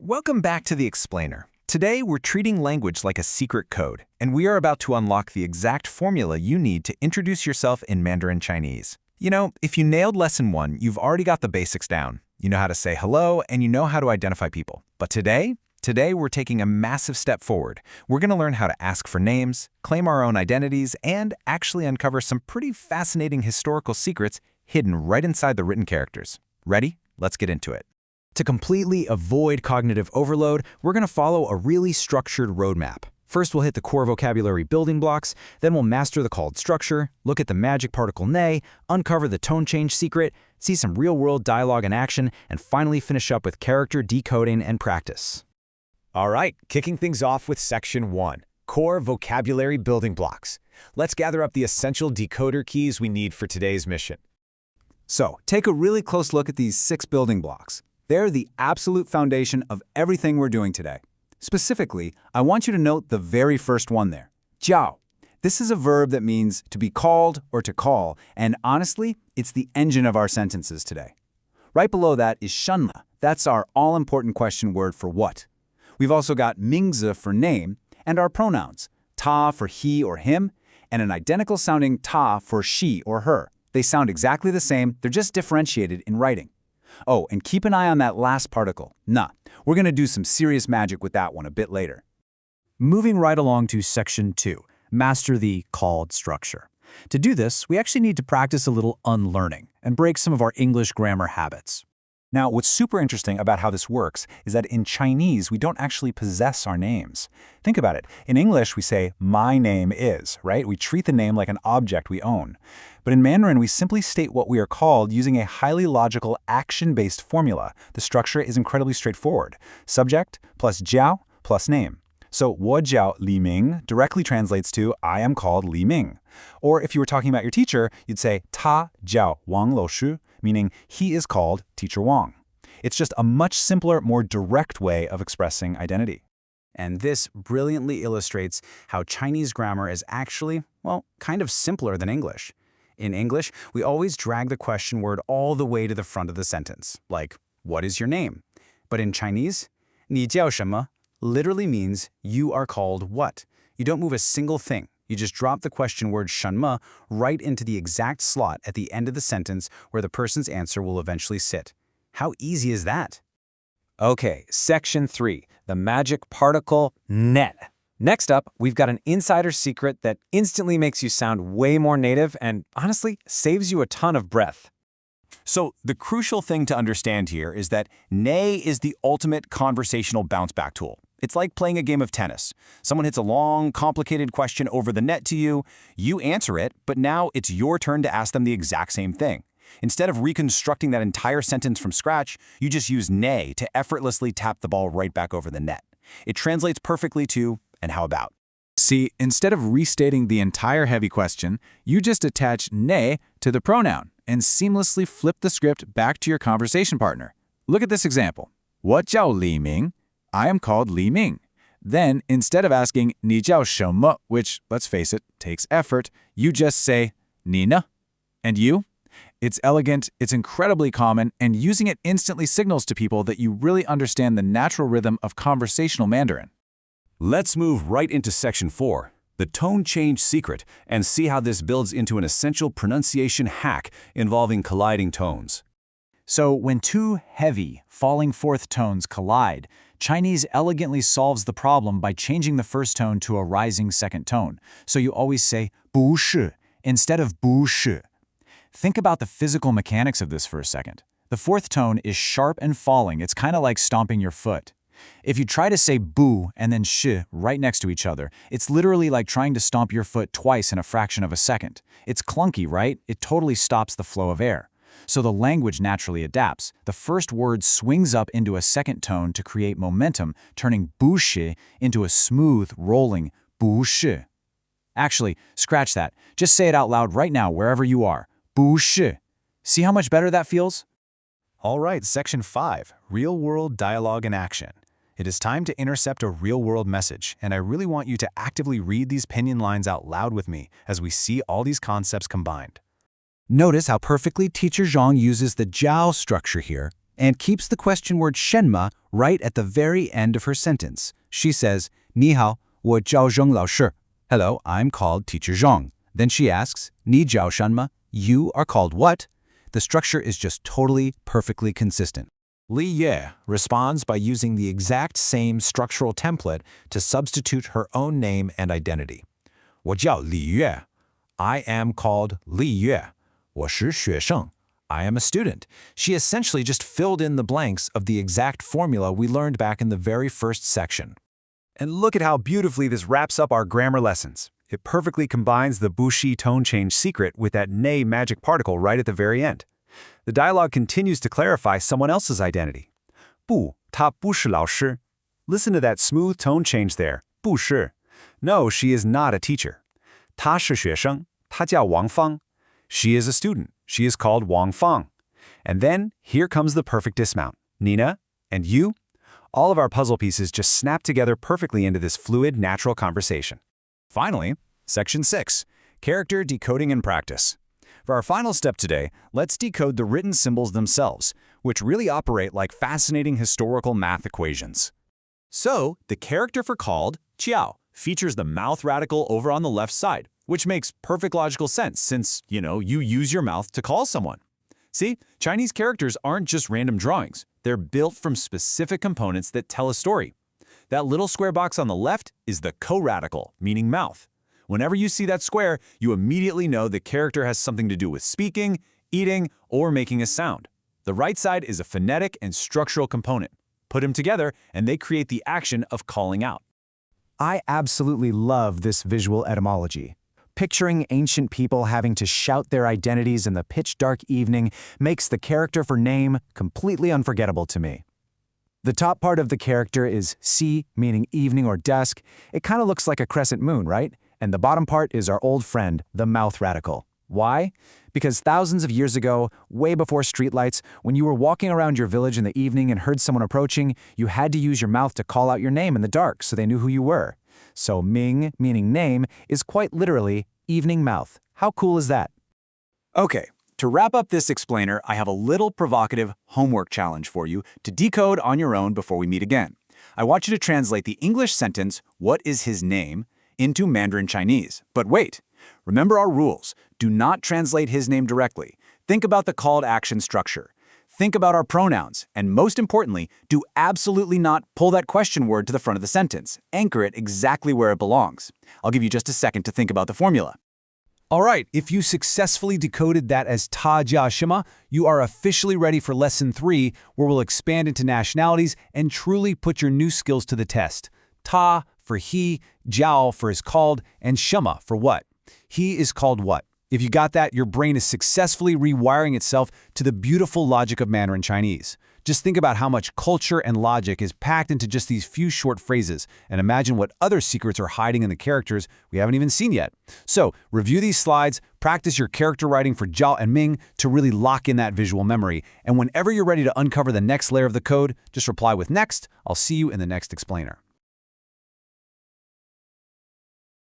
Welcome back to The Explainer. Today, we're treating language like a secret code, and we are about to unlock the exact formula you need to introduce yourself in Mandarin Chinese. You know, if you nailed Lesson 1, you've already got the basics down. You know how to say hello, and you know how to identify people. But today we're taking a massive step forward. We're going to learn how to ask for names, claim our own identities, and actually uncover some pretty fascinating historical secrets hidden right inside the written characters. Ready? Let's get into it. To completely avoid cognitive overload, we're going to follow a really structured roadmap. First, we'll hit the core vocabulary building blocks, then we'll master the called structure, look at the magic particle ne, uncover the tone change secret, see some real-world dialogue in action, and finally finish up with character decoding and practice. All right, kicking things off with Section 1, Core Vocabulary Building Blocks. Let's gather up the essential decoder keys we need for today's mission. So, take a really close look at these 6 building blocks. They're the absolute foundation of everything we're doing today. Specifically, I want you to note the very first one there, jiao. This is a verb that means to be called or to call, and honestly, it's the engine of our sentences today. Right below that is shenme. That's our all-important question word for what. We've also got mingzi for name, and our pronouns, ta for he or him, and an identical-sounding ta for she or her. They sound exactly the same, they're just differentiated in writing. Oh, and keep an eye on that last particle, na. We're going to do some serious magic with that one a bit later. Moving right along to Section 2, master the called structure. To do this, we actually need to practice a little unlearning and break some of our English grammar habits. Now, what's super interesting about how this works is that in Chinese, we don't actually possess our names. Think about it. In English, we say, my name is, right? We treat the name like an object we own. But in Mandarin, we simply state what we are called using a highly logical, action-based formula. The structure is incredibly straightforward. Subject plus jiao plus name. So, 我叫李明 directly translates to, I am called Li Ming. Or if you were talking about your teacher, you'd say, 他叫王老师, meaning he is called Teacher Wang. It's just a much simpler, more direct way of expressing identity. And this brilliantly illustrates how Chinese grammar is actually, well, kind of simpler than English. In English, we always drag the question word all the way to the front of the sentence, like, what is your name? But in Chinese, 你叫什么 literally means you are called what. You don't move a single thing. You just drop the question word shenme right into the exact slot at the end of the sentence where the person's answer will eventually sit. How easy is that? Okay, Section 3, the magic particle ne. Next up, we've got an insider secret that instantly makes you sound way more native and, honestly, saves you a ton of breath. So the crucial thing to understand here is that ne is the ultimate conversational bounce-back tool. It's like playing a game of tennis. Someone hits a long, complicated question over the net to you, you answer it, but now it's your turn to ask them the exact same thing. Instead of reconstructing that entire sentence from scratch, you just use ne to effortlessly tap the ball right back over the net. It translates perfectly to, and how about? See, instead of restating the entire heavy question, you just attach ne to the pronoun and seamlessly flip the script back to your conversation partner. Look at this example. 我叫李明 I am called Li Ming. Then, instead of asking 你叫什么, which, let's face it, takes effort, you just say 你呢? And you? It's elegant, it's incredibly common, and using it instantly signals to people that you really understand the natural rhythm of conversational Mandarin. Let's move right into Section 4, the tone change secret, and see how this builds into an essential pronunciation hack involving colliding tones. So when two heavy, falling fourth tones collide, Chinese elegantly solves the problem by changing the first tone to a rising second tone. So you always say 不是 instead of 不是. Think about the physical mechanics of this for a second. The fourth tone is sharp and falling. It's kind of like stomping your foot. If you try to say bu and then shi right next to each other, it's literally like trying to stomp your foot twice in a fraction of a second. It's clunky, right? It totally stops the flow of air. So the language naturally adapts. The first word swings up into a second tone to create momentum, turning bu shi into a smooth, rolling bu shi. Actually, scratch that. Just say it out loud right now wherever you are. 不是. See how much better that feels? All right, Section 5, Real-World Dialogue in Action. It is time to intercept a real-world message, and I really want you to actively read these pinyin lines out loud with me as we see all these concepts combined. Notice how perfectly Teacher Zhang uses the jiao structure here. and keeps the question word shenma right at the very end of her sentence. She says, 你好，我叫Zheng老师. Hello, I'm called Teacher Zheng. Then she asks, 你叫什么? You are called what? The structure is just totally, perfectly consistent. Li Ye responds by using the exact same structural template to substitute her own name and identity. 我叫李月. I am called Li Yue. 我是学生. I am a student. She essentially just filled in the blanks of the exact formula we learned back in the very first section. And look at how beautifully this wraps up our grammar lessons. It perfectly combines the bushi tone change secret with that ne magic particle right at the very end. The dialogue continues to clarify someone else's identity. 不，他不是老师. Listen to that smooth tone change there. 不是. No, she is not a teacher. 她是学生，她叫王芳. She is a student. She is called Wang Fang. And then, here comes the perfect dismount. Nina, and you? All of our puzzle pieces just snap together perfectly into this fluid, natural conversation. Finally, Section 6, Character Decoding and Practice. For our final step today, let's decode the written symbols themselves, which really operate like fascinating historical math equations. So, the character for called, jiao, features the mouth radical over on the left side, which makes perfect logical sense since, you use your mouth to call someone. See, Chinese characters aren't just random drawings. They're built from specific components that tell a story. That little square box on the left is the co-radical, meaning mouth. Whenever you see that square, you immediately know the character has something to do with speaking, eating, or making a sound. The right side is a phonetic and structural component. Put them together, and they create the action of calling out. I absolutely love this visual etymology. Picturing ancient people having to shout their identities in the pitch-dark evening makes the character for name completely unforgettable to me. The top part of the character is si, meaning evening or dusk. It kind of looks like a crescent moon, right? And the bottom part is our old friend, the mouth radical. Why? Because thousands of years ago, way before streetlights, when you were walking around your village in the evening and heard someone approaching, you had to use your mouth to call out your name in the dark so they knew who you were. So Ming, meaning name, is quite literally evening mouth. How cool is that? Okay, to wrap up this explainer, I have a little provocative homework challenge for you to decode on your own before we meet again. I want you to translate the English sentence, "What is his name?" into Mandarin Chinese. But wait, remember our rules. Do not translate his name directly. Think about the call to action structure. Think about our pronouns, and most importantly, do absolutely not pull that question word to the front of the sentence. Anchor it exactly where it belongs. I'll give you just a second to think about the formula. All right, if you successfully decoded that as Ta Jia Shima, you are officially ready for Lesson 3, where we'll expand into nationalities and truly put your new skills to the test. Ta for he, Jiao for is called, and Shima for what. He is called what? If you got that, your brain is successfully rewiring itself to the beautiful logic of Mandarin Chinese. Just think about how much culture and logic is packed into just these few short phrases, and imagine what other secrets are hiding in the characters we haven't even seen yet. So, review these slides, practice your character writing for Jiao and Ming to really lock in that visual memory, and whenever you're ready to uncover the next layer of the code, just reply with "Next." I'll see you in the next explainer.